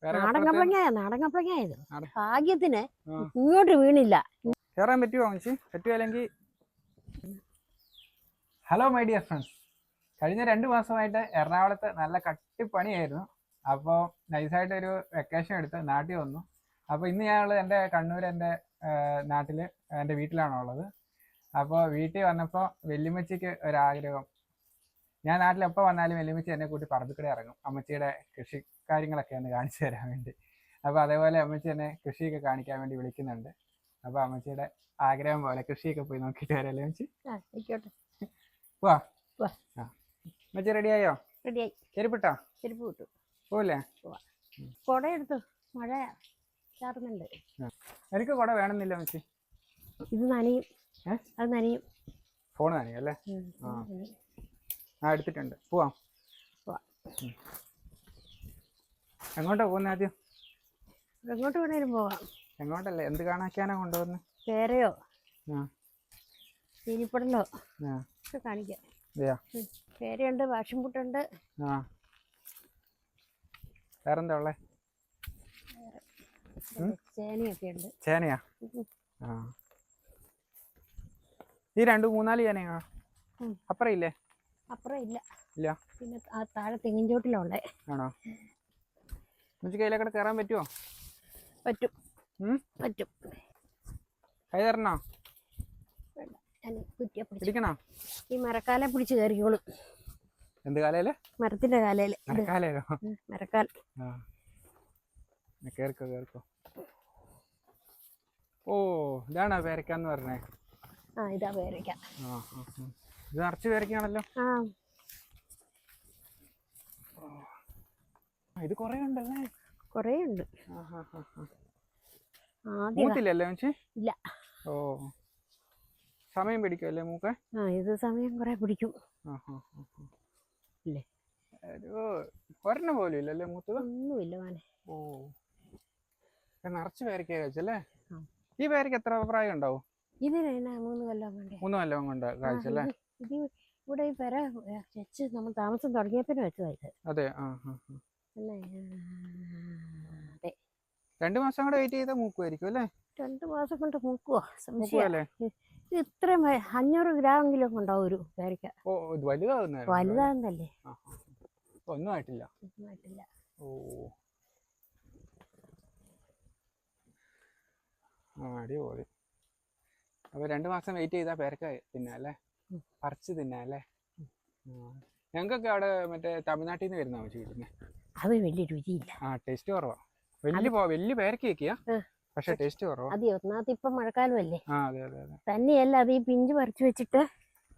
നാടൻ കപ്പളങ്ങ ഭാഗ്യത്തിന് ഇങ്ങോട്ട് വീണില്ല. കയറാൻ പറ്റുമോ അമ്മച്ചി? പറ്റുമല്ലെങ്കിൽ ഹലോ മൈ ഡിയർ ഫ്രണ്ട്സ്, കഴിഞ്ഞ 2 മാസമായിട്ട് എറണാകുളത്ത് നല്ല കട്ടിപ്പണിയായിരുന്നു. അപ്പോൾ നൈസായിട്ടൊരു വെക്കേഷൻ എടുത്ത് നാട്ടിൽ വന്നു. അപ്പോൾ ഇന്ന് ഞങ്ങൾ എൻ്റെ കണ്ണൂർ എൻ്റെ നാട്ടിൽ എൻ്റെ വീട്ടിലാണുള്ളത്. അപ്പോൾ വീട്ടിൽ വന്നപ്പോൾ വെല്ലുമ്മച്ചിക്ക് ഒരാഗ്രഹം, ഞാൻ നാട്ടിൽ എപ്പോൾ വന്നാലും വെല്ലുമ്മച്ചി എന്നെ കൂട്ടി പറമ്പിക്കൂടെ ഇറങ്ങും അമ്മച്ചിയുടെ കൃഷി കാര്യങ്ങളൊക്കെ ഒന്ന് കാണിച്ചു തരാൻ വേണ്ടി. അപ്പോൾ അതേപോലെ അമ്മച്ചി എന്നെ കൃഷിയൊക്കെ കാണിക്കാൻ വേണ്ടി വിളിക്കുന്നുണ്ട്. അപ്പോൾ അമ്മച്ചിയുടെ ആഗ്രഹം പോലെ കൃഷിയൊക്കെ പോയി നോക്കിയിട്ട് വരാമല്ലേ അമ്മച്ചി? പോവാ. അമ്മച്ചി റെഡിയായോ? റെഡിയായി. ചെരുപ്പിട്ടോ? ചെരുപ്പ് വിട്ടു. പോവില്ലേ? കുട എടുത്തു, മഴ ചാറുന്നുണ്ട്. എനിക്ക് കുട വേണമെന്നില്ല അമ്മച്ചി. ഇത് നനയും, അത് നനയും. ഫോൺ നനയും അല്ലേ? എടുത്തിട്ടുണ്ട്. പോവാം. എങ്ങോട്ടാ പോകുന്നത് ആദ്യം? എങ്ങോട്ട് വേണേലും പോവാം. എങ്ങോട്ടല്ലേ? എന്ത് കാണാക്കാനാ കൊണ്ടുവന്നത്? പേരയോ ചീനിപ്പടലോ ഒക്കെ കാണിക്കാം. പേരയുണ്ട്, വാഷിംപുട്ടുണ്ട്. വേറെന്താ ഉള്ളേ? ചേനയൊക്കെ ഉണ്ട്. ചേനയാ? ഈ 2-3-4 ചേനയാ? അപ്പുറം ഇല്ലേ? അപ്പുറം ഇല്ല. ഇല്ല. പിന്നെ ആ താഴെ തെങ്ങിൻ ചോട്ടിലുള്ളേ. ആണോ? അമ്മച്ചി കയ്യിലേക്കൂടെ കയറാൻ പറ്റുമോ? പറ്റും. പറ്റും. കൈ തരണോ? പിടിക്കണോ? ഈ മരക്കാലെ പിടിച്ച് കയറിക്കോളും. എന്ത് കാലയില്? മരത്തിന്റെ കാലയില്. മരക്കാലോ? മരക്കാൽ. കേറിക്കോ കേറിക്കോ. ഓ, ഇതാണോ പേരക്കാന്ന് പറഞ്ഞേ? ഇതാ പേരക്ക. ഇത് നിറച്ച് പേരക്കാണല്ലോ. ഇത് കൊറേ ഉണ്ടല്ലേ? കൊറേ ഉണ്ട്. മൂത്തില്ലല്ലേ അമ്മച്ചി? ഇല്ല. ഓ, സമയം പിടിക്കുമല്ലേ മൂക്ക്? ഇത് സമയം കുറെ പിടിക്കും. ഇല്ലേ? ഒരെണ്ണം പോലും ഇല്ലല്ലേ മൂത്തത്? ഒന്നുമില്ല മോനെ. ഓ, നിറച്ച് പേരക്ക കഴിച്ചല്ലേ? ഈ പേരക്ക എത്ര പ്രായം ഉണ്ടാവും? ഇതിന് 3 കൊല്ലം കൊണ്ട്. 3 കൊല്ലം കൊണ്ട് കഴിച്ചല്ലേ? ഇത് ഇവിടെ ഈ പെര വെച്ച് നമ്മൾ താമസം തുടങ്ങിയപ്പോൾ വെച്ചതായത്. അതെ. അതെ. 2 മാസം കൂടെ വെയിറ്റ് ചെയ്താൽ മൂക്കുമായിരിക്കും അല്ലേ? 2 മാസം കൊണ്ട് മൂക്കുവോ? സംശയമല്ലേ? ഇത്രയും 500 ഗ്രാമെങ്കിലും ഉണ്ടാവും ഒരു പേരക്ക. ഓ, വലുതാകുന്നല്ലേ? ഒന്നും ആയിട്ടില്ല. ഓ, അടിപൊളി. അപ്പൊ 2 മാസം വെയിറ്റ് ചെയ്താൽ പേരക്ക തിന്നാല്ലേ? പറിച്ച് തിന്നാല്ലേ? ഞങ്ങൾക്കൊക്കെ അവിടെ മറ്റേ തമിഴ്നാട്ടിൽ നിന്ന് വരുന്ന വെച്ച് കിട്ടുന്നത്. അത് വലിയ രുചിയില്ല. ടേസ്റ്റ് കുറവാ. വലിയ പേരക്ക വെക്കുക, പക്ഷെ ടേസ്റ്റ് കുറവാ. അതെ, ഒന്നാമത് ഇപ്പം മഴക്കാലമല്ലേ? അതെ അതെ അതെ. തന്നെയല്ല, അത് ഈ പിഞ്ച് പറിച്ചു വെച്ചിട്ട്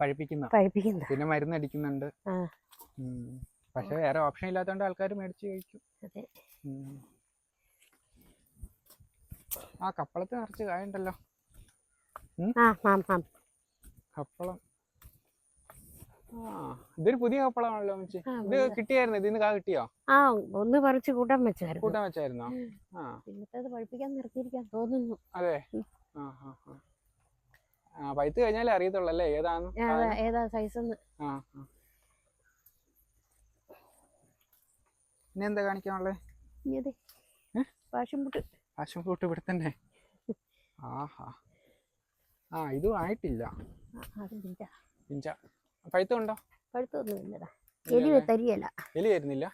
പഴിപ്പിക്കുന്ന പിന്നെ മരുന്ന് അടിക്കുന്നുണ്ട്. പക്ഷെ വേറെ ഓപ്ഷൻ ഇല്ലാത്തതുകൊണ്ട് ആൾക്കാർ മേടിച്ച് കഴിക്കും. അതെ. കപ്പളത്ത് നിറച്ച് കായുണ്ടല്ലോ. കപ്പളം. ഇതൊരു പുതിയ കപ്പളമാണല്ലോ അമ്മച്ചി. ഇത് കിട്ടിയായിരുന്നു? ഇതിന്ന് കാ കിട്ടിയോ? ഒന്ന് പറിച്ച് കൂട്ടാൻ വെച്ചായിരുന്നോ? പിന്നത്തേത് പഴിപ്പിക്കാൻ നിർത്തിയിരിക്കാൻ തോന്നുന്നു. അതെ. പഴുത്ത് കഴിഞ്ഞാലേ അറിയത്തുള്ളല്ലേ ഏതാ സൈസ്. ഇനി എന്താ കാണിക്കാനുള്ളേ? പാഷൻ ഫ്രൂട്ട് ഇവിടെ തന്നെ. ഇതും ആയിട്ടില്ല. പിഞ്ച. പഴുത്തുണ്ടോ? പഴുത്തൊന്നുമില്ലടാ. എലി തരികയില്ല. എലി വരുന്നില്ല?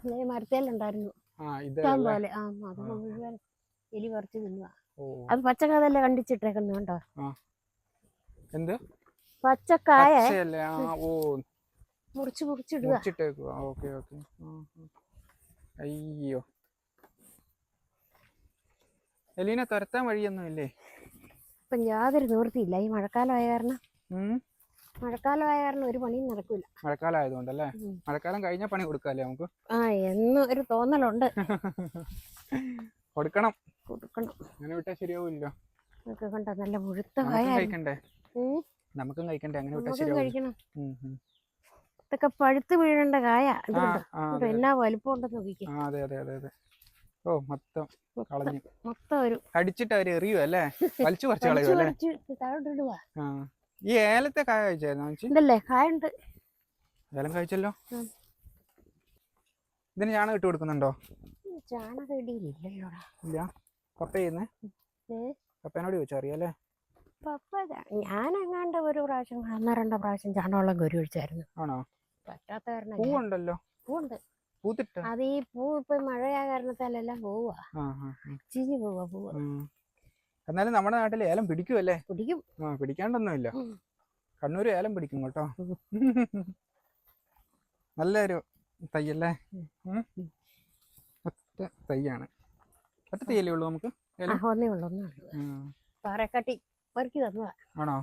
എലി മരത്തേലുണ്ടായിരുന്നു ഇഷ്ടം പോലെ. അത് മുഴുവൻ എലി പറിച്ച് തിന്നുക. അത് പച്ചക്കാതല്ലേ കണ്ടിച്ചിട്ടേക്കുന്നു കേട്ടോ. എന്ത് പച്ചക്കായ മുറിച്ചിടുക. അയ്യോ, എലീനെ തുരത്താൻ വഴിയൊന്നും ഇല്ലേ? ഇപ്പം യാതൊരു നിവൃത്തിയില്ല. ഈ മഴക്കാലമായ കാരണം ഒരു പണിയും നടക്കൂല. മഴക്കാലം ആയതുകൊണ്ടല്ലേ? മഴക്കാലം കഴിഞ്ഞ പണി കൊടുക്കാല്ലേ നമുക്ക്? എന്ന് ഒരു തോന്നലുണ്ട്. കൊടുക്കണം. അങ്ങനെ വിട്ടാ ശരിയാവില്ല. കണ്ടോ, നല്ല മുഴുത്ത കഴിക്കണ്ടേ? നമുക്കും കഴിക്കണ്ടേ? അങ്ങനെ വിട്ടാ കഴിക്കണം. ഇതൊക്കെ പഴുത്ത് വീഴേണ്ട കായ. എന്നാ വലിപ്പം ഉണ്ടെന്ന് നോക്കിക്കേ. അതെ അതെ അതെ അതെ. ഓ, മൊത്തം കളഞ്ഞു. മൊത്തം ഒരു അടിച്ചിട്ട് അവര് എറിയൂ അല്ലേ? വലിച്ചു പറിച്ച് കളയുവല്ലേ? ഈ ഏലത്തെ കായ കഴിച്ചായിരുന്നോ? കായുണ്ട്. ഏലം കഴിച്ചല്ലോ. ഇതിന് ചാണകം ഇട്ട് കൊടുക്കുന്നുണ്ടോ? ചാണകടിയിലില്ലല്ലോടാ. ഇല്ല. പപ്പ ചെയ്യുന്നേ? പപ്പേനോട് ചോദിച്ചാ അറിയാല്ലേ? പപ്പ ഞാനെങ്ങാണ്ട് ഒരു പ്രാവശ്യം 1-2 പ്രാവശ്യം ചാണകവെള്ളം കോരി ഒഴിച്ചായിരുന്നു. ആണോ? പറ്റാത്ത കാരണം. പൂവുണ്ടല്ലോ. പൂവുണ്ട്. പൂത്തിട്ട അത് ഈ പൂ ഇപ്പൊ മഴയായ കാരണത്താലെല്ലാം പോവാ, ചീഞ്ഞു പോവാ പൂവ്. എന്നാലും നമ്മുടെ നാട്ടിൽ ഏലം പിടിക്കുമല്ലേ? പിടിക്കും. പിടിക്കാണ്ടൊന്നുമില്ല. കണ്ണൂര് ഏലം പിടിക്കും കേട്ടോ. നല്ലൊരു തയ്യല്ലേ? ഒറ്റ തയ്യാണ്. ഒറ്റ തയ്യല്ലേ ഉള്ളൂ നമുക്ക്? ഒന്നേ ഉള്ളൂ. പാറക്കാട്ടി പെറുക്കി തന്നതാ. ആണോ?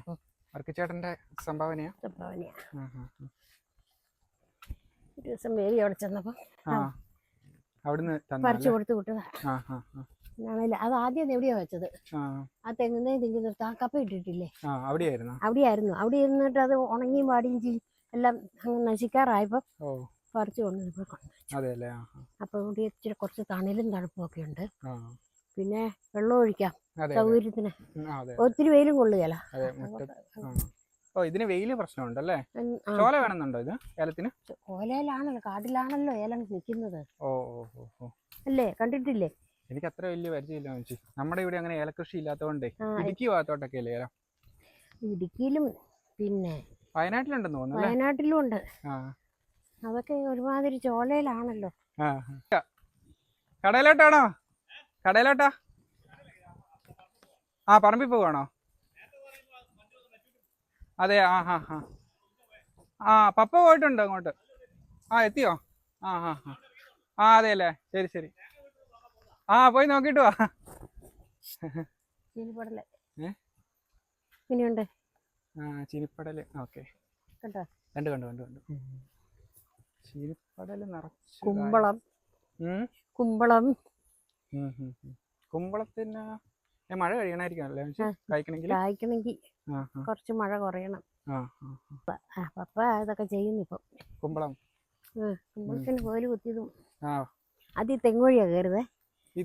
വർക്കിച്ചേട്ടന്റെ സംഭാവനയാ? സംഭാവനയാ. ഒരു ദിവസം മേരി അവിടെ ചെന്നപ്പോ അവിടുന്ന് പറിച്ചു കൊടുത്തു വിട്ടതാ. അത് ആദ്യം എവിടെയാ വെച്ചത്? ആ തെങ്ങുന്നേ തിങ്ങുന്ന കപ്പ ഇട്ടിട്ടില്ലേ, അവിടെയായിരുന്നു. അവിടെ ഇരുന്നിട്ട് അത് ഉണങ്ങിയും പാടിയും എല്ലാം അങ്ങ് നശിക്കാറായപ്പോ പറിച്ചു കൊണ്ടുവന്നപ്പോ. അപ്പൊ ഇവിടെ ഇച്ചിരി കുറച്ച് തണലും തണുപ്പും ഒക്കെ ഉണ്ട്. പിന്നെ വെള്ളം ഒഴിക്കാം സൗകര്യത്തിന്. ഒത്തിരി വെയിലും കൊള്ളുകയല്ല. ഇതിന് വെയില് പ്രശ്നമുണ്ടല്ലേ? ചോല വേണമെന്നുണ്ടോ ഇത് ഏലത്തിന്? ചോലയിലാണല്ലോ, കാട്ടിലാണല്ലോ ഏലം നിൽക്കുന്നത്. അല്ലേ? കണ്ടിട്ടില്ലേ? എനിക്ക് അത്ര വലിയ പരിചയമില്ല ചേച്ചി. നമ്മുടെ ഇവിടെ അങ്ങനെ ഏലകൃഷി ഇല്ലാത്തതുകൊണ്ടേ. ഇടുക്കി ഭാഗത്തോട്ടൊക്കെ അല്ലേ ഏലം? ഇടുക്കിയിലും പിന്നെ വയനാട്ടിലുണ്ടെന്ന് തോന്നുന്നു. വയനാട്ടിലും ഉണ്ട്. അതൊക്കെ ഒരുമാതിരി ചോലയിലാണല്ലോ. കടയിലോട്ടാണോ? കടയിലോട്ടാ? പറമ്പിൽ പോവാണോ? അതെ. പപ്പ പോയിട്ടുണ്ടോ അങ്ങോട്ട്? എത്തിയോ? അതെ അല്ലേ? ശരി ശരി. പോയി നോക്കിട്ട് വാ. ചീനിപ്പടല് ഇനിയുണ്ട്. ചീനിപ്പടല് ഓക്കെ. കണ്ടോ? കണ്ടു. ചീനിപ്പടല് നിറച്ച്. കുമ്പളത്തിന് മഴ കഴിയണായിരിക്കും അല്ലേ കായ്ക്കണമെങ്കിൽ? കുറച്ച് മഴ കുറയണം. പപ്പ ഇതൊക്കെ ചെയ്യുന്നു ഇപ്പം. കുമ്പളത്തിന് കോല് കുത്തിയതും അത് ഈ തെങ്ങോഴിയാ കയറുന്നേ. ഈ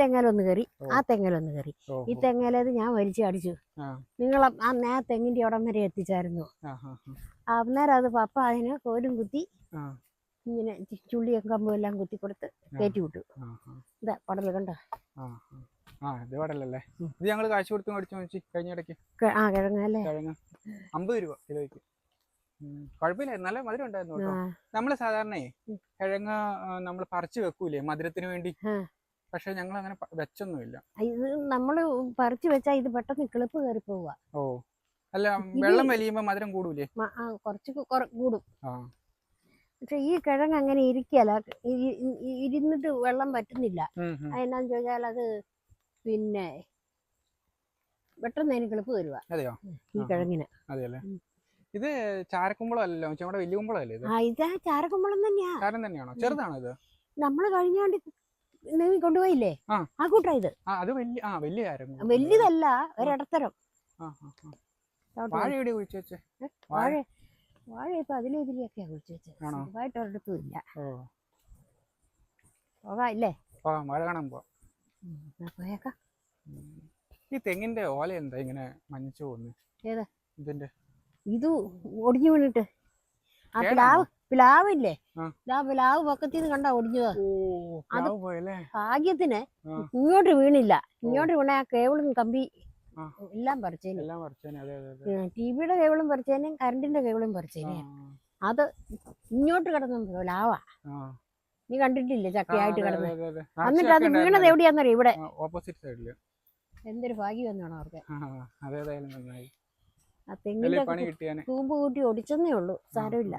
തെങ്ങലൊന്ന് കയറി, ആ തെങ്ങലൊന്ന് കയറി. ഈ തെങ്ങലേത് ഞാൻ വലിച്ചു അടിച്ചു. നിങ്ങൾ ആ തെങ്ങിന്റെ അവിടം വരെ എത്തിച്ചായിരുന്നു. അന്നേരം അത് പപ്പ അതിന് കോലും കുത്തി ഇങ്ങനെ ചുള്ളിയും കമ്പും എല്ലാം കുത്തി കൊടുത്ത് കയറ്റി വിട്ടു. ഇതാ പടല് കണ്ടോ? ഇത് പടലല്ലേ? ഇത് ഞങ്ങള് കാശ് കൊടുത്ത് മേടിച്ചു കഴിഞ്ഞ ഇടയ്ക്ക്. കിഴങ്ങല്ലേ? 50 രൂപ കിലോയ്ക്ക്. കുഴപ്പമില്ലായിരുന്നു, നല്ല മധുരം ഉണ്ടായിരുന്നു കേട്ടോ. നമ്മള് സാധാരണ കിഴങ്ങ് നമ്മൾ പറിച്ചു വെക്കൂലേ മധുരത്തിന് വേണ്ടി? പക്ഷെ ഞങ്ങൾ അങ്ങനെ വെച്ചൊന്നുമില്ല. ഇത് നമ്മള് പറിച്ചു വെച്ചാ ഇത് പെട്ടെന്ന് കിളിപ്പ് കയറി പോവുക. അല്ല, വെള്ളം വലിയുമ്പോ മധുരം കൂടൂലേ? കുറച്ച് കൂടും. പക്ഷെ ഈ കിഴങ്ങ് അങ്ങനെ ഇരിക്കല, ഇരുന്നിട്ട് വെള്ളം പറ്റുന്നില്ല. അതെന്നാന്ന് ചോദിച്ചാൽ അത് പിന്നെ പെട്ടെന്ന് അതിന് കിളിപ്പ് വരുക. അതെയോ? ഈ കിഴങ്ങിന്. അതെയല്ലേ? ഇത് ചാരക്കുമ്പളം അല്ലല്ലോ, നമ്മുടെ വലിയ കുമ്പളം അല്ലേ ഇത്? ഇത് ചാരക്കുമ്പളം തന്നെയാ. ചാരം തന്നെയാണോ? ചെറുതാണോ ഇത്? നമ്മള് കഴിഞ്ഞാണ്ട് നീ കൊണ്ടുപോയില്ലേ, ആ കൂട്ടാ ഇത്. അത് വലിയ ചാരം. വലിയതല്ല, ഒരിടത്തരം. വാഴ എവിടെ കുഴിച്ചു വെച്ചേ? വാഴ ഇപ്പൊ അതിലെതിലെയൊക്കെയാ കുഴിച്ചു വെച്ചത്. സുഖമായിട്ട് ഒരിടത്തും ഇല്ല. പോകാല്ലേ? മഴ കാണാൻ പോവാം. പോയേക്കാം. ഈ തെങ്ങിന്റെ ഓല എന്താ ഇങ്ങനെ മഞ്ഞച്ചു പോകുന്നു? ഏതാ ഇതിന്റെ? ഇത് ഒടിഞ്ഞു വീണിട്ട്. ആ പ്ലാവില്ലേ, പ്ലാവ് പക്കത്തിന്ന് കണ്ടാ ഒടിഞ്ഞതാ. അത് ഭാഗ്യത്തിന് ഇങ്ങോട്ട് വീണില്ല. ഇങ്ങോട്ട് വീണ ആ കേബിളും കമ്പി എല്ലാം പറിച്ചേനെ. ടിവിയുടെ കേബിളും പറിച്ചേനേം കറണ്ടിന്റെ കേബിളും പറിച്ചേനെ. അത് ഇങ്ങോട്ട് കിടന്നു ലാവാ. നീ കണ്ടിട്ടില്ലേ ചക്കയായിട്ട് കിടന്ന്? എന്നിട്ട് അത് വീണത് എവിടെയാന്നറിയോ? ഇവിടെ ഓപ്പോസിറ്റ് സൈഡില്. എന്തൊരു ഭാഗ്യം എന്നാണ് അവർക്ക്. ആ തെങ്ങിന്റെ കൂമ്പ് കൂട്ടി ഒടിച്ചെന്നേ ഉള്ളൂ, സാരമില്ല.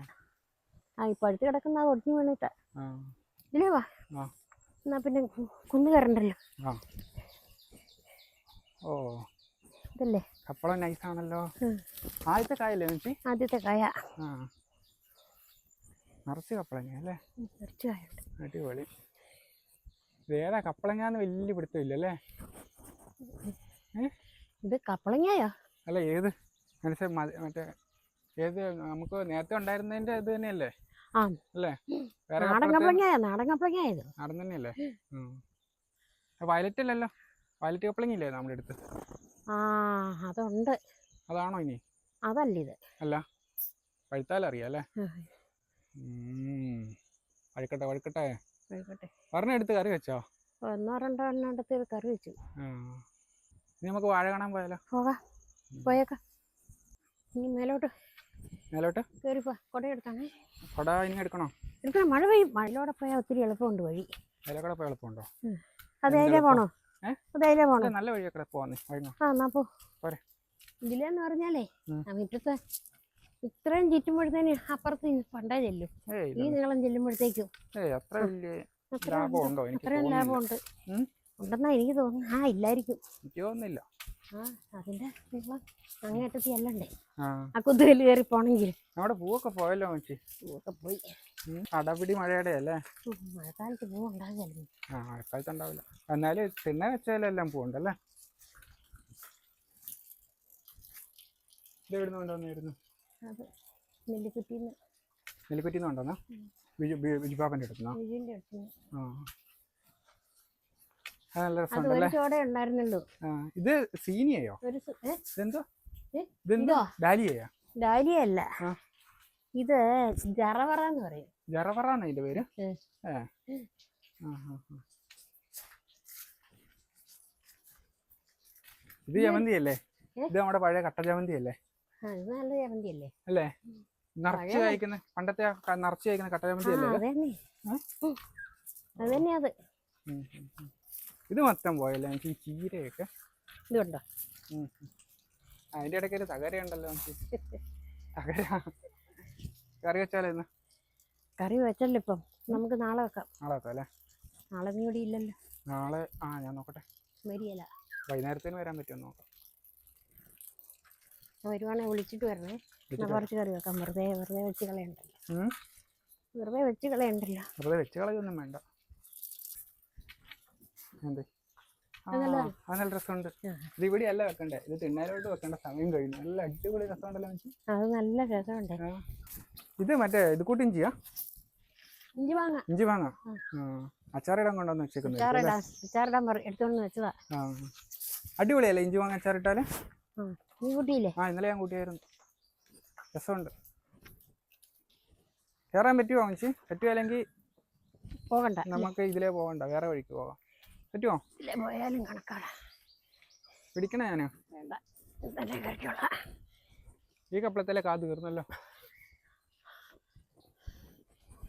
ഇപ്പൊ അടുത്ത് കിടക്കുന്ന ഒടിഞ്ഞു വീണിട്ടാ. ഇല്ലേ വാ, എന്നാ പിന്നെ കുന്നു കയറണ്ടല്ലോ. ഇതല്ലേ കപ്പളം നൈസാണല്ലോ. ആദ്യത്തെ കായല്ലേ ചേച്ചി? ആദ്യത്തെ കായ. നിറച്ച് കപ്പളങ്ങ അല്ലേ? നിറച്ച് കായുണ്ട്. അടിപൊളി. വേറെ കപ്പളങ്ങാന്ന് വലിയ പിടുത്തമില്ലല്ലേ? ഇത് കപ്പളങ്ങയാ? അല്ല, ഏത് മറ്റേ ഏത് നമുക്ക് നേരത്തെ ഉണ്ടായിരുന്നതിന്റെ ഇത് തന്നെയല്ലേ? അല്ലേ? നാടൻ കപ്പളങ്ങയാ. നാടൻ തന്നെയല്ലേ? വയലറ്റ് അല്ലല്ലോ? വയലറ്റ് കപ്പളങ്ങയില്ലേ നമ്മുടെ അടുത്ത്? അതുണ്ട്. അതാണോ ഇനി? അതല്ല ഇത്. അല്ല, പഴുത്താലറിയാം അല്ലേ? വഴുക്കട്ടെ. ആയിക്കോട്ടെ. ഒരെണ്ണം എടുത്ത് കറി വെച്ചോ? ഒന്നോ രണ്ടോ എണ്ണം എടുത്ത് കറി വെച്ചു. ഇനി നമുക്ക് വാഴ കാണാൻ പോയാലോ? പോകാം, പോയേക്കാം. ഇനി മേലോട്ട് കയറിപ്പോ. കൊട എടുത്താണേ. കൊട ഇനി എടുക്കണം. മഴ പെയ്യും. മഴയിലൂടെ പോയാൽ ഒത്തിരി എളുപ്പമുണ്ട് വഴി. അതിലൂടെ പോയാൽ എളുപ്പമുണ്ടോ? അത് അതിലേ പോണോ? നല്ല വഴിയൊക്കെ പോവാന്നേ. എന്നാ പോരെ. ഇതിലെന്ന് പറഞ്ഞാലേ മുറ്റത്ത് ഇത്രയും ചുറ്റുമ്പോഴത്തേന് അപ്പുറത്ത് പണ്ടേ ചെല്ലും. ഈ നീളം ചെല്ലുമ്പോഴത്തേക്കും അത്രയും ലാഭമുണ്ട് ഉണ്ടെന്നാ എനിക്ക് തോന്നുന്നു. ഇല്ലായിരിക്കും. എനിക്ക് തോന്നുന്നില്ല. അതിന്റെ നീളം അങ്ങേറ്റത്തി അല്ലണ്ടേ ആ കുത്തുകല്ല് കയറി പോണെങ്കിൽ. നമ്മുടെ പൂവൊക്കെ പോയല്ലോ. പൂവൊക്കെ പോയി. അടപിടി മഴയുടെ അല്ലേ? മഴക്കാലത്ത് പൂ ഉണ്ടാകില്ല. മഴക്കാലത്ത് ഉണ്ടാവില്ല. എന്നാലും തിന്നെ വെച്ചാലെല്ലാം പൂവുണ്ടല്ലേ? ഇത് എവിടുന്ന് കൊണ്ടുവന്നായിരുന്നു? അത് നെല്ലിക്കുറ്റിന്ന്. നെല്ലിക്കുറ്റിന്ന് കൊണ്ടുവന്നാ? ബിജുപാപ്പൻ്റെ അടുത്തുനിന്നോ? ബിജുവിന്റെ അടുത്തുനിന്ന്. നല്ല അത് ഒരു രസമുണ്ടല്ലേ? ചോടെ ഉണ്ടായിരുന്നുള്ളൂ. ഇത് സീനിയയോ? ഇതെന്തോ? ഡാലിയയാ? ഡാലിയ അല്ല, ഇത് ജറവറ എന്ന് പറയും. ജറവറാന്ന് ഇതിന്റെ പേര്? ഇത് ജമന്തി അല്ലേ? ഇത് നമ്മുടെ പഴയ കട്ട ജമന്തി അല്ലേ? ഇത് നല്ല ജമന്തി അല്ലേ? അല്ലേ? നിറച്ച് കഴിക്കുന്ന പണ്ടത്തെ നിറച്ച് കഴിക്കുന്ന കട്ട ജമന്തി അല്ലേ? അതന്നെ. അത് ഇത് മൊത്തം പോയല്ലേ? എനിക്ക് ഈ ചീരയൊക്കെ ഇതുണ്ടോ? അതിന്റെ ഇടയ്ക്ക് ഒരു തകരയുണ്ടല്ലോ. തകര കറി വെച്ചാലോ? ഇന്ന് കറി വെച്ചല്ലോ. ഇപ്പം നമുക്ക് നാളെ വെക്കാം. നാളെ വെക്കാം അല്ലേ? നാളെ നീ ഇവിടെ ഇല്ലല്ലോ. നാളെ ഞാൻ നോക്കട്ടെ. വരികയില്ല. വൈകുന്നേരത്തിന് വരാൻ പറ്റുമോ നോക്കാം. വരുവാണെങ്കിൽ വിളിച്ചിട്ട് വരണേ. കുറച്ച് കറി വെക്കാം. വെറുതെ വെച്ച് കളയണ്ടല്ലോ. വെറുതെ വെച്ച് കളയൊന്നും വേണ്ട. എന്ത് നല്ല രസമുണ്ട്. ഇത് ഇവിടെ അല്ല വെക്കണ്ടേ, ഇത് തിണ്ണയിലോട്ട് വെക്കേണ്ട സമയം കഴിഞ്ഞു. നല്ല അടിപൊളി രസമുണ്ടല്ലോ. അത് നല്ല രസമുണ്ട്. ഇത് മറ്റേ ഇത് കൂട്ടി ഇഞ്ചി വാങ്ങ അച്ചാറിടാൻ കൊണ്ടുവന്ന് വെച്ചേക്കുന്നു. എടുത്തോണ്ട് വെച്ചതാ. അടിപൊളിയല്ലേ ഇഞ്ചി വാങ്ങ അച്ചാറിട്ടാല്? നീ കൂട്ടിയില്ലേ? ഇന്നലെ ഞാൻ കൂട്ടിയായിരുന്നു. രസമുണ്ട്. കയറാൻ പറ്റുമോ? പറ്റുമല്ലെങ്കിൽ പോകണ്ട, നമുക്ക് ഇതിലേ പോകണ്ട, വേറെ വഴിക്ക് പോകാം. പറ്റുമോ? പോയാലും കണക്കാണ്. പിടിക്കണേ ഞാന്? ഈ കപ്പളത്തിലെ കാത് തീർന്നല്ലോ.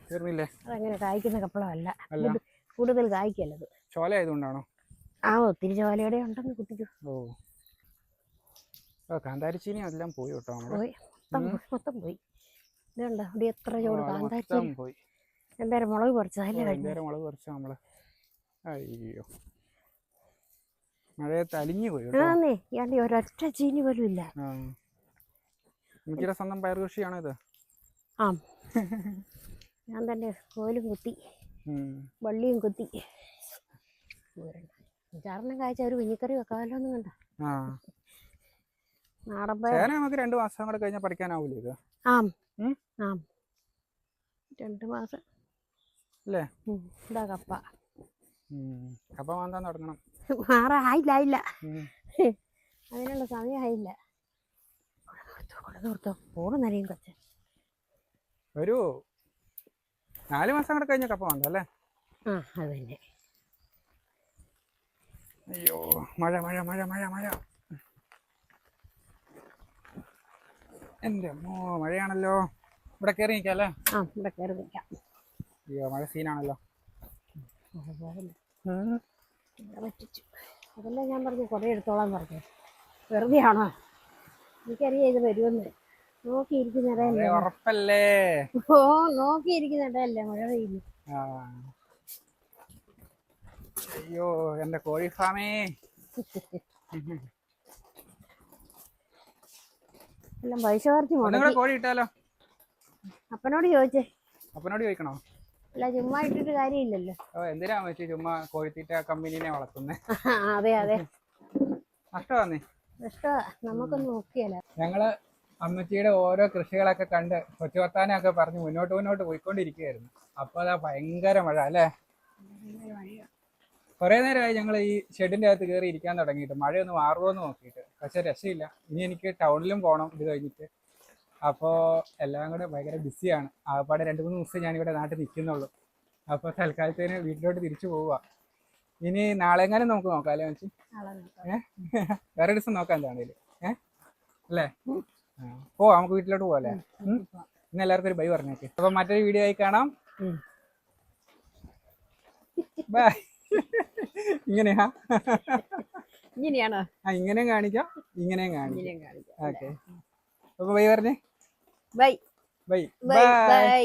തീർന്നില്ലേ? അതങ്ങനെ കായ്ക്കുന്ന കപ്പളമല്ല, കൂടുതൽ കായ്ക്കല്ലത്. ചോല ആയതുകൊണ്ടാണോ? ഒത്തിരി ചോലയുടെ ഉണ്ടെന്ന് കുട്ടിക്ക്. കാന്താരിച്ചീനി എല്ലാം പോയി കേട്ടോ. മൊത്തം പോയി. ഇതുണ്ടോ ഇവിടെ എത്ര ചോട് കാന്താരിച്ചീനി പോയി. എന്തായാലും മുളക് പറിച്ചതല്ലേ? മുളക് പറിച്ച നമ്മള്. അയ്യോ, മഴയത്ത് അലിഞ്ഞു പോയി. ഒരൊറ്റ ചീനി പോലും ഇല്ല. എനിക്കിടെ സ്വന്തം പയർ കൃഷിയാണോ ഇത്? ഞാൻ തന്നെ കോലും കുത്തി വള്ളിയും കുത്തി. ചാറിനും കാഴ്ച ഒരു കുഞ്ഞിക്കറി വെക്കാമല്ലോ ഒന്നും കണ്ട. നാടൻ പയർ നമുക്ക് 2 മാസം കൂടെ കഴിഞ്ഞാൽ പറിക്കാനാവൂലേ ഇത്? 2 മാസം അല്ലേ? ഇതാ കപ്പ. കപ്പ മാന്താൻ തുടങ്ങണം. ആയില്ല, അതിനുള്ള സമയമായില്ല. ഫോണ് നരയും കൊച്ചൻ. ഒരു 4 മാസം കൂടെ കഴിഞ്ഞ കപ്പ മാന്താ അല്ലേ? അത് തന്നെ. അയ്യോ, മഴ മഴ മഴ മഴ മഴ. എൻ്റെ അമ്മോ, മഴയാണല്ലോ. ഇവിടെ കയറി നിൽക്കാം അല്ലേ? ഇവിടെ കയറി നിൽക്കാം. അയ്യോ, മഴ സീനാണല്ലോ. അതെല്ലാം ഞാൻ പറഞ്ഞു കുറെ എടുത്തോളാൻ പറഞ്ഞു. വെറുതെ ആണോ? എനിക്കറിയാം ഇത് വരുമെന്ന്. നോക്കിയിരിക്കുന്നിടയല്ലേ? ഉറപ്പല്ലേ? നോക്കിയിരിക്കുന്നിടയല്ലേ മഴ പെയ്യുന്നു. അയ്യോ, എന്റെ കോഴി ഫാമേ. എല്ലാം പൈസ കുറച്ച് കോഴി ഇട്ടാലോ? അപ്പനോട് ചോദിച്ചേ. അപ്പനോട് ചോദിക്കണോ? അല്ല, ചുമ്മാ ഇട്ടിട്ട് കാര്യമില്ലല്ലോ. എന്തിനാ വെച്ച് ചുമ്മാ കോഴിത്തീറ്റ കമ്പനീനെ വളർത്തുന്നേ? അതെ നഷ്ടമാന്നേ. നഷ്ടമാ, നമുക്കൊന്നും നോക്കിയല്ല. ഞങ്ങള് അമ്മച്ചിയുടെ ഓരോ കൃഷികളൊക്കെ കണ്ട് കൊച്ചുവർത്താനൊക്കെ പറഞ്ഞ് മുന്നോട്ട് പോയിക്കൊണ്ടിരിക്കുകയായിരുന്നു. അപ്പൊ അതാ ഭയങ്കര മഴ അല്ലേ? കുറെ നേരമായി ഞങ്ങൾ ഈ ഷെഡിന്റെ അകത്ത് കയറി ഇരിക്കാൻ തുടങ്ങിയിട്ട്. മഴയൊന്ന് മാറുമോന്ന് നോക്കിയിട്ട്, പക്ഷെ രക്ഷയില്ല. ഇനി എനിക്ക് ടൗണിലും പോകണം ഇത് കഴിഞ്ഞിട്ട്. അപ്പോൾ എല്ലാം കൂടെ ഭയങ്കര ബിസിയാണ്. ആകപ്പാടെ 2-3 ദിവസം ഞാനിവിടെ നാട്ടിൽ നിൽക്കുന്നുള്ളൂ. അപ്പൊ തൽക്കാലത്തേന് വീട്ടിലോട്ട് തിരിച്ചു പോവുക. ഇനി നാളെ എങ്ങാനും നമുക്ക് നോക്കാം അല്ലേ മച്ചി? വേറെ ദിവസം നോക്കാം എന്താണേലും. അല്ലേ? പോവാ, നമുക്ക് വീട്ടിലോട്ട് പോവാല്ലേ? ഇന്ന് എല്ലാവർക്കും ഒരു ബൈ പറഞ്ഞേക്ക്. അപ്പൊ മറ്റൊരു വീഡിയോ ആയി കാണാം. ബൈ. ഇങ്ങനെയാ? ഇങ്ങനെയാണോ? ഇങ്ങനെയും കാണിക്കാം, ഇങ്ങനെയും കാണിക്കാം. ഓക്കെ, അപ്പൊ ബൈ പറഞ്ഞേ. Bye bye bye bye.